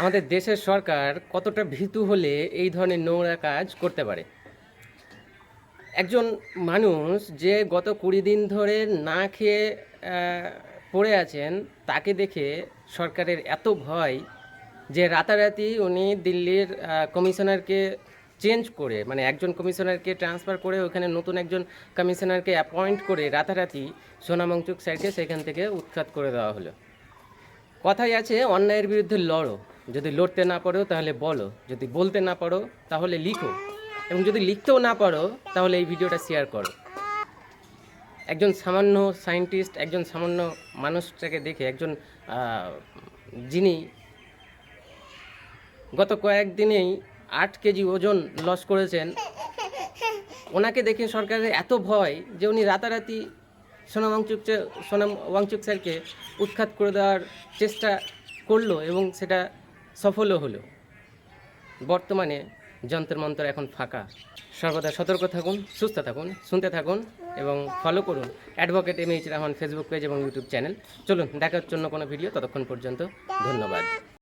আমাদের দেশের সরকার কতটা ভীতু হলে এই ধরনের নোংরা কাজ করতে পারে। একজন মানুষ যে গত ২০ দিন ধরে না খেয়ে পড়ে আছেন, তাকে দেখে সরকারের এত ভয় যে রাতারাতি উনি দিল্লির কমিশনারকে চেঞ্জ করে, মানে একজন কমিশনারকে ট্রান্সফার করে ওখানে নতুন একজন কমিশনারকে অ্যাপয়েন্ট করে রাতারাতি সোনাম ওয়াংচুক স্যারকে সেখান থেকে উৎখাত করে দেওয়া হলো। কথাই আছে, অন্যায়ের বিরুদ্ধে লড়ো, যদি লড়তে না পারো তাহলে বলো, যদি বলতে না পারো তাহলে লিখো, এবং যদি লিখতেও না পারো তাহলে এই ভিডিওটা শেয়ার করো। একজন সামান্য সায়েন্টিস্ট, একজন সামান্য মানুষটাকে দেখে, একজন যিনি গত কয়েকদিনেই ৮ কেজি ওজন লস করেছেন, ওনাকে দেখে সরকারের এত ভয় যে উনি রাতারাতি সোনাম ওয়াংচুক স্যারকে উৎখাত করে দেওয়ার চেষ্টা করলো এবং সেটা সফলও হলো। বর্তমানে যন্ত্র মন্ত্র এখন ফাঁকা। সর্বদা সতর্ক থাকুন, সুস্থ থাকুন, শুনতে থাকুন এবং ফলো করুন advocate MH Rahman Facebook page এবং ইউটিউব চ্যানেল। চলুন, দেখার জন্য কোনো ভিডিও, ততক্ষণ পর্যন্ত ধন্যবাদ।